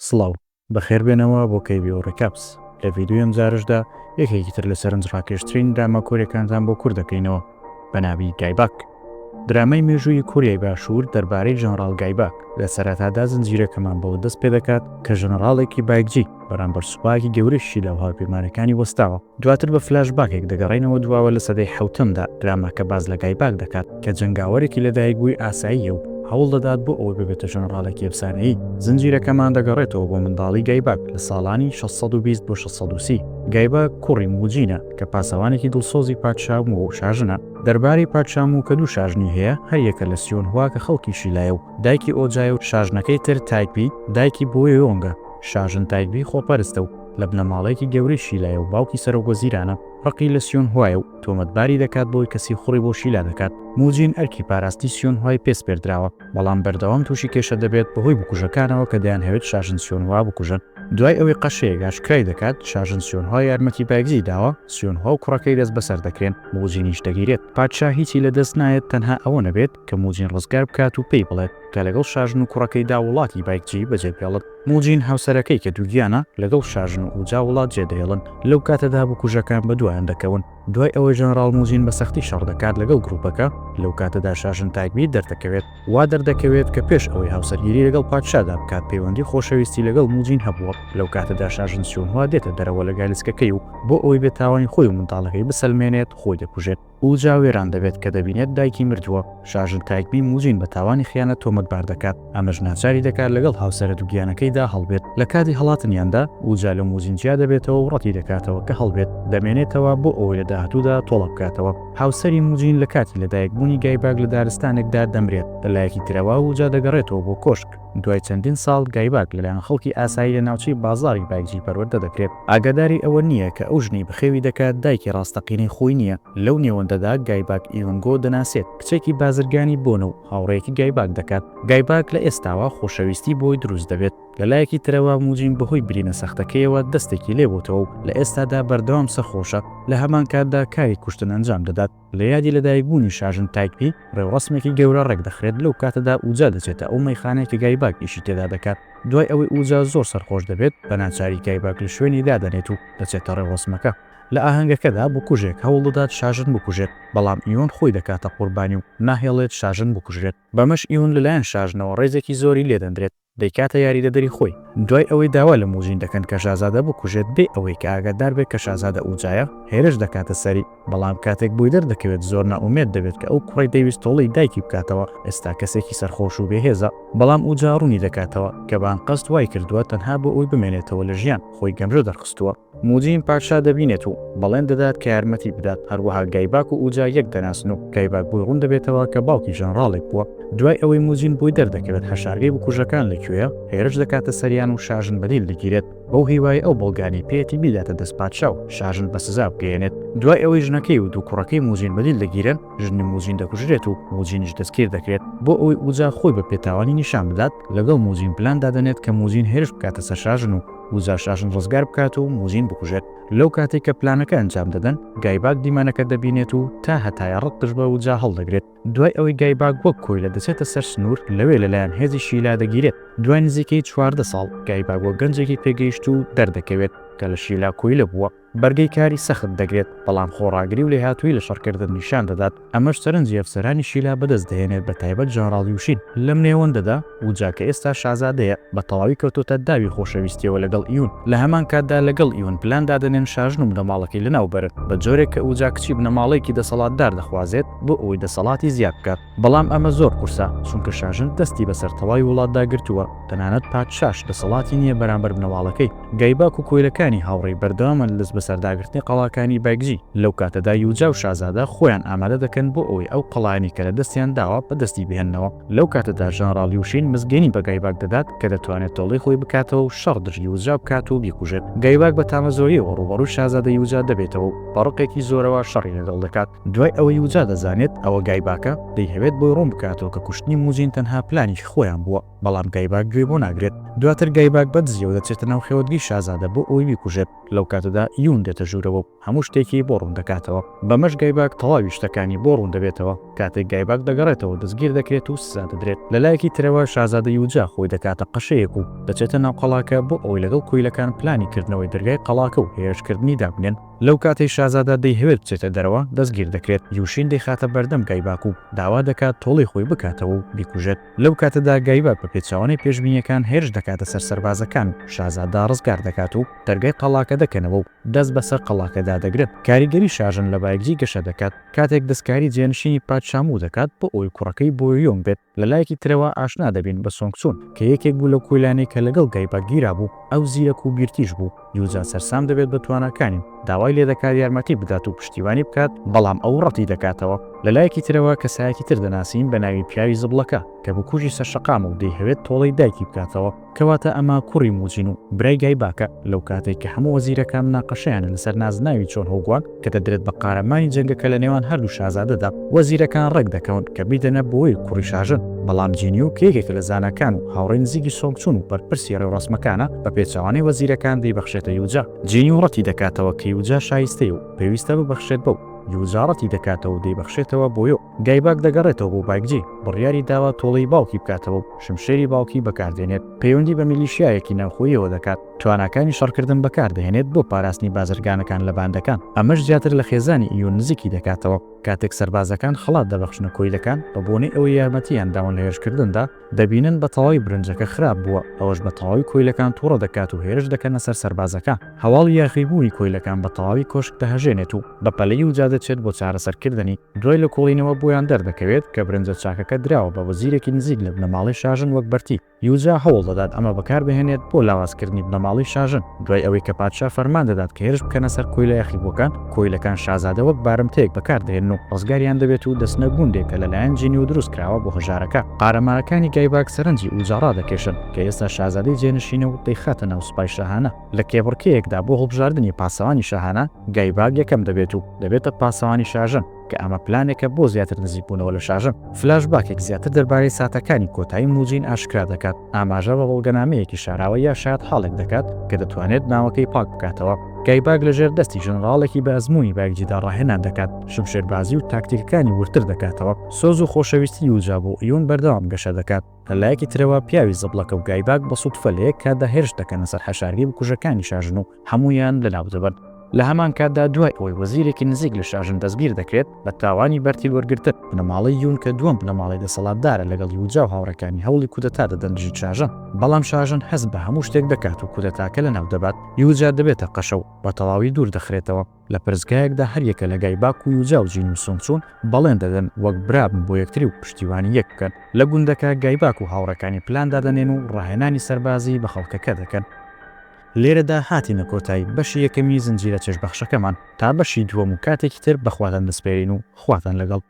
سڵاو بەخێربێنەوە بۆ کەیبی و ڕێکاپس لە ڤیددیو ئەم جارشدا یەکێکی تر لە سەرنجڕاکێشترین دراما کۆریەکانتان بۆ کوور دەکەینەوە بە ناوی گایباک. درامای مێژووی کوریای باشوور دەربارەی ژەنەڕاڵ گایباک لە سەرەتادا زنجیرەکەمان بەوە دەست پێ دەکات کە ژەنەڕاڵێکی بایکجی بەرامبەر سوپاکی گەورەشی لە هاوپەیمانەکانی وەستاوە. دواتر بە فلاش باکێک دەگەڕێنەوە دواوە لە سەدەی حوتەمدا دراماکە باز لە گایباک دەکات کە جەنگاوەرێکی لەدایک بووی ئاساییە و هەوڵ دەدات بۆ ئەوەی ببێتە ژەنەڕاڵێکی ئەفسانەیی. زنجیرەکەمان دەگەڕێتەوە بۆ منداڵی گایباک لە ساڵانی 620 بۆ 630. گایباک کوڕی موجینە کە پاسەوانێکی دڵسۆزی پادشام و شاژنە. دەربارەی پادشام و کە دوو شاژنی هەیە هەریەکە لە سیۆنهوا کە خەڵکی شیلایە و دایکی ئۆجای و شاژنەکەی تر تایپی دایکی بۆ یۆنگە. شاژن تایپی خۆپەرستە و لە بنەماڵەیەکی گەورەی شیلایە و باوکی سەرۆگۆزیرانە ڕقی لە سیۆنهوایە و تۆمەتباری دەکات بۆی کەسی خوڕی بۆ شیلا دەکات. موجین ئەرکی پاراستی سیۆنهوای پێس پێردراوە بەڵام بەردەوام تووشی کێشە دەبێت بەهۆی بکوژەکانەوە کە دەیانهەوێت شاژن سیۆنهوا بکوژن. دوای ئەوەی قەشەیەک ئاشکرای دەکات شاژن سیۆنهوا یارمەتی بایگزی داوە سیۆنهوا و کوڕەکەی دەست بەسەر دەکرێن. موجینیش دەگیرێت. پادشا هیچی لە دەست نایەت تەنها ئەوە نەبێت کە موجین ڕزگار بکات و پێی بڵێت کە لەگەڵ شاژن و کوڕەکەیدا وڵاتی بایکجی بەجێبهێڵت. موجین هاوسەرەکەی کە دووگیانە لەگەڵ شاژن و ئوجا وڵات جێدەهێڵن. لەو کاتەدا بکوژەکان بەدوایان دەکەون. دوای ئەوەی ژەنەڕاڵ موجین بە سەختی شەڕ دەکات لەگەڵ گروپەکە لەو کاتەدا شاژن تایبی دەردەکەوێت. وا دەردەکەوێت کە پێش ئەوەی هاوسەرگیری لەگەڵ پادشادا بکات پەیوەندی خۆشەویستی لەگەڵ موجین هەبووە. لەو کاتەدا شاژن سیۆنهوا دێتە دەرەوە لە گالیسکەکەی و بۆ ئەوەی بێت تاوانی خۆی و منداڵەکەی بسەلمێنێت خۆی دەکوژێت. ئوجا وێران دەبێت کە دەبینێت دایکی مردووە. شاژن تایبی موجین بە تاوانی خیانەت تۆمەتبار دەکات. ئەمەش ناچاری دەکات لەگەڵ هاوسەرە دووگیانەکەیدا هەڵبێت. لە کاتی هەڵاتنیاندا ئوجا لە موجین جیا دەبێتەوە و ڕەتی دەکاتەوە کە هەڵبێت دەمێنێتەوە بۆ ئەوەی لە داهاتوودا تۆڵە بکاتەوە. هاوسەری موجین لە کاتی لەدایکبوونی گایباک لە دارستانێکدا دەمرێت. لەلایەکی ترەوە ئوجا دەگەڕێتەوە بۆ کۆشک. دوای چەندین ساڵ گایباک لەلایەن خەڵکی ئاسایی لە ناوچەی بازاڕی بایکجی پەروەردە دەکرێت. ئاگاداری ئەوە نییە کە ئەو ژنی بەخێوی دەکات دایکی ڕاستەقینەی خۆی نییە. لەو نێوەندەدا گایباک ئیونگۆ دەناسێت کچێکی بازرگانی بۆنە و هاوڕێیەکی گایباک دەکات. گایباک لە ئێستاوە خۆشەویستی بۆی دروست دەبێت. لەلایەکی ترەوە موجین بەهۆی برینە سەختەکەیەوە دەستێکی لێبووتەوە و لە ئێستادا بەردەوام سەرخۆشە. لە هەمان کاتدا کاری کوشتن ئەنجام دەدات. لە یادی لەدایکبوونی شاژن تایپی ڕێوڕسمێکی گەورە ڕێک دەخرێت. لەو کاتەدا ئوجا دەچێتە ئەو مەیخانەیەکی گایباک ئیشی تێدا دەکات. دوای ئەوەی ئوجا زۆر سەرخۆش دەبێت بە ناچاری گایباک لە شوێنی دادەنێت و دەچێتە ڕێوڕسمەکە. لە ئاهەنگەکەدا بکوژێک هەوڵ دەدات شاژن بکوژێت بەڵام ئیۆن خۆی دەکاتە قوربانی و ناهێڵێت شاژن بکوژێت. بەمەش ئیۆن لەلایەن شاژنەوە ڕێزێکی زۆری لێدەندرێت. دەیکاتە یاریدەدەری خۆی. دوای ئەوەی داوا لە موجین دەکەن کە شازادە بکوژێت بێ ئەوەی کە ئاگادار بێت کە شازادە ئوجایە هێرش دەکاتە سەری. بەڵام کاتێک بووی دەردەکەوێت زۆر ناومێد دەبێت کە ئەو کوڕی دەیویست تۆڵەی دایکی بکاتەوە ئێستا کەسێکی سەرخۆش و بێهێزە. بەڵام ئوجا ڕوونی دەکاتەوە کە بان قەست وای کردووە تەنها بۆ ئەوی بمێنێتەوە لە ژیان خۆی گەمژە دەرخستووە. موجین پادشا دەبینێت و بەڵێن دەدات کە یارمەتی بدات. هەروەها گایباک و ئوجا یەک دەناسن و گایباک بۆی ڕوون دەبێتەوە کە باوکی ژەنەڕاڵێک بووە. دوای ئەوەی موجین بۆی دەردەکەوێت هەشارگەی بکوژەکان لەکوێیە هێرش دەکاتە سەریان و شاژن بەدیل دەگیرێت. بەو هیوای ئەو بەڵگانی پێێتی بیداتە دەست پادشا و شاژن بە سزا بگەێنێت. دوای ئەوەی ژنەکەی و دوو کوڕەکەی موجین بەدیل دەگیرن ژنی موجین دەکوژرێت و موجینیش دەستگیر دەکرێت. بۆ ئەوەی ئوجا خۆی بە پێتاوانی نیشان بدات لەگەڵ موجین پلان دادەنێت کە موجین هێرش بکاتە سەر شاژن و ئوجا شاژن ڕزگار بکات و موجین بکوژێت. لەو کاتێک کە پلانەکە ئەنجام دەدەن گایباک دیمانەکە دەبینێت و تا هەتایە ڕقش بە ئوجا هەڵدەگرێت. دوای ئەوەی گایباک وەک کۆی لە دەچێتە سەر سنوور لەوێ لەلایەن هێزی شیلا دەگیرێت. دوای نزیکەی 14 ساڵ گایباک وە گەنجێکی پێگەیشت و دەردەکەوێت کە لە شیلا کۆی لەبووە. بەرگەی کاری سەخت دەگرێت بەڵام خۆڕاگری و لێهاتووی لە شەڕکردن نیشان دەدات. ئەمەش سەرنجی ئەفسەرانی شیلا بەدەست دەهێنێت بە تایبەت ژەنەڕاڵ یوشین. لەم نێوەندەدا ئوجا کە ئێستا شازادەیە بە تەواوی کەوتۆتە داوی خۆشەویستیەوە لەگەڵ ئیون. لە هەمان کاتدا لەگەڵ ئیون پلان دادەنێن شاژن و بنەماڵەکەی لەناوبەرن بە جۆرێک کە ئوجا کچی بنەماڵەیەکی دەسەڵاتدار دەخوازێت بۆ ئەوەی دەسەڵاتی زیاد بکات. بەڵام ئەمە زۆر قورسە چونکە شاژن دەستی بەسەر تەواوی وڵاتدا گرتووە. تەنانەت پادشاش دەسەڵاتی نییە بەرامبەر بنەماڵەکەی. گایباک و کۆیلەکانی هاوڕێی بەردەوامن لەست بەسەرداگرتنی قەڵاکانی بایکجی. لەو کاتەدا ئوجا و شازادە خۆیان ئامادە دەکەن بۆ ئەوەی ئەو قەڵانی کە لە دەستیان داوە بەدەستی بهێننەوە. لەو کاتەدا ژەنەڕاڵ یوشین مزگەنی بە گایباک دەدات کە دەتوانێت تۆڵەی خۆی بکاتەوە و شەڕ دژی ئوجا بکات و بیکوژێت. گایباک بە تامەزۆریەوە ڕوبەڕووی شازادەی ئوجا دەبێتەوە و بەڕقێکی زۆرەوە شەڕی لەگەڵ دەکات. دوای ئەوەی ئوجا دەزانێت ئەوە گایباکە دەیهەوێت بۆی ڕوون بکاتەوە کە کوشتنی موجین تەنها پلانی خۆیان بووە. بەڵام گایباک گوێ بۆ ناگرێت. دواتر گایباک بەدزیەوە دەچێتە ناو خێوەتگی شازادە بۆ ئەوی بیکوژێت. لەو کاتەدا یون دێتە ژوورەوە و هەموو شتێکی بۆ ڕوون دەکاتەوە. بەمەش گایباک تەواوی شتەکانی بۆ ڕوون دەبێتەوە. کاتێک گایباک دەگەڕێتەوە دەستگیر دەکرێت و سزا دەدرێت. لەلایەکی ترەوە شازادە یوجا خۆی دەکاتە قەشەیەک و دەچێتە ناو قەڵاکە بۆ ئەوی لەگەڵ کۆیلەکان پلانی کردنەوەی دەرگای قەڵاکە و هێرشکردنی دابنێن. لەو کاتەی شازادە دەیهەوێت بچێتە دەرەوە دەستگیر دەکرێت. یوشین دەیخاتە بەردەم گایباک و داوا دەکات تۆڵی خۆی بکاتەوە و بیکوژێت. لەو کاتەدا گایباک بە پێچەوانەی پێشبینیەکان هێرش دەکاتە سەر سەربازەکان. شازادە ڕزگار دەکات و دەرگای قەڵاکە دەکەنەوە و دەست بەسەر قەڵاکەدا دەگرێت. کاریگەری شاژن لە بایەکجی گەشە دەکات. کاتێک دەستکاری جێنشینی پادشاموو دەکات بۆ ئەوی کوڕەکەی بۆ یۆنگ بێت. لەلایەکی ترەوە ئاشنا دەبین بە سۆنگچون کە یەکێک بوو لە کۆیلانەی کە لەگەڵ گایباک گیرا بوو. ئەو زیرەک و بیرتیش بوو. یوجا سەرسام دەبێت بە تواناکانی داوای لێ دەکات یارمەتی بدات و پشتیوانی بکات، بەڵام ئەو ڕەتی دەکاتەوە. لەلایەکی ترەوە کەسایەکی تر دەناسین بە ناوی پیاوی زبڵەکە کە بە کوژی سەرشەقام و دەیهەوێت تۆڵەی دایکی بکاتەوە، کەواتە ئەمە کوڕی موجین و برای گایباکە. لەو کاتێک کە هەموو وەزیرەکان ناقەشەیان لەسەر نازناوی چۆن هۆگوان کە دەدرێت بە قارەمانی جەنگەکە لە نێوان هەردوو شازادەدا، وەزیرەکان ڕێک دەکەون کە بیدەنە بۆی کوڕی شاژن. بەڵام جینیو کێکێک لە زانەکان و هاوڕێی نزیکی سۆنگچون و بەرپرسی ڕێوڕسمەکانە بە پێچەوانەی وەزیرەکان دەیبەخشێتە یوجا. جینیو ڕەتی دەکاتەوە کە یوجا شایستەی و پێویستە ببەخشێت بەو. یوزارەتی دەکاتەوە و دەیبەخشێتەوە بۆیۆ. گایباک دەگەڕێتەوە بۆ باگجی، بڕیاری داوا تۆڵەی باوکی بکاتەوە و شمشێری باوکی بەکاردێنێت. پەیوەندی بە میلیشیایەکی ناوخۆیەوە دەکات، تواناکانی شەڕکردن بەکاردەهێنێت بۆ پاراستنی بازرگانەکان لە باندەکان. ئەمەش زیاتر لە خێزانی ئیون نزیکی دەکاتەوە. کاتێک سەربازەکان خەڵات دەبەخشنە کۆیلەکان بە بۆنەی ئەوەی یارمەتیان داون لە هێرشکردندا، دەبینن بە تەواوی برنجەکە خراپ بووە. ئەوەش بە تەواوی کۆیلەکان تووڕە دەکات و هێرش دەکەنە سەر سەربازەکان. هەواڵی یاخیبوونی کۆیلەکان بە تەواوی کۆشک دەهەژێنێت و بە پەلەی یوجا دەچێت بۆ چارەسەرکردنی. دوای لە کۆڵینەوە بۆیان دەردەکەوێت کە برنجە چاکەکە دراوە بە وەزیرێکی نزیک لە بنەماڵی شاژن وەک بەرتی. یوجا هەوڵ دەدات ئەمە بەکار بهێنێت بۆ لاوازکردنی بنەماڵی شاژن. دوای ئەوەی کە پادشا فەرمان دەدات کە هێرش بکەنە سەر کۆیلە یاخیبووەکان، کۆیلەکان شازادە وەک بارمتەیەک بەکاردەهێنن و ڕزگاریان دەبێت و دەستنە گوندێک کە لەلایەن جینیو دروست کراوە بۆ هەژارەکە. قارەمانەکانی گایباک سەرنجی ئوجاڕا دەکێشن کە ئێستا شازادەی جێنشینە و دەیخاتە ناو سوپای شاهانە. لە کێبڕکەیەکدا بۆ هەڵبژاردننی پاسەوانی شاهانە، گایباک یەکەم دەبێت و دەبێتە پاسەوانی شاژن کە ئەمە پلانێکە بۆ زیاتر نزیکبوونەوە لە شاژن. فلاشباکێک زیاتر دەربارەی ساتەکانی کۆتایی موجین ئاشکرا دەکات. ئاماژە بە بەڵگەنامەیەکی شاراوە یا شاید حاڵێک دەکات کە دەتوانێت ناوەکەی پاک بکاتەوە. گایباک لەژێر دەستی ژنراڵێکی بە ئەزموونی باگجیدا ڕاهێنان دەکات، شمشێربازی و تاکتیکەکانی ورتر دەکاتەوە. سۆز و خۆشەویستی یوجا بۆ ئیون بەردەوام گەشە دەکات. لەلایەکی ترەوە پیاوی زەبڵەکە و گایباک بە سوودفە لە یەک کاتدا هێرش دەکەنە سەر حەشارگی بکوژەکانی شاژن و هەمویان لەناو دەبن. لە هەمان کاتدا دوای ئەوەی وەزیرێکی نزیک لە شاژن دەستگیر دەکرێت بە تاوانی بەرتی وەرگرتن. بنەماڵی یون کە دووەم بنەماڵی دەسەڵاتدارە لەگەڵ یوجا و هاوڕەکانی هەوڵی کودەتا دەدەن دژی شاژن. بەڵام شاژن هەست بە هەموو شتێک دەکات و کودەتاکە لەناو دەبات. یوجا دەبێتە قەشە و بە تەواوی دوور دەخرێتەوە. لە پرزگایەکدا هەریەکە لە گایباک و یوجا و جین و سۆنگچون بەڵێن دەدەن وەک برابن بۆ یەکتری و پشتیوانی یەک بکەن. لە گوندەکە گایباک و هاوڕەکانی پلان دادەنێن و ڕاهێنانی سەربازی بە خەڵکەکە دەکەن. لێرەدا هاتینە کۆتایی بەشی یەکەمی زنجیرە چێژبەخشەکەمان تا بەشی دووەم و کاتێکی تر بەخواتان دەسپێرین و خواتان لەگەڵ.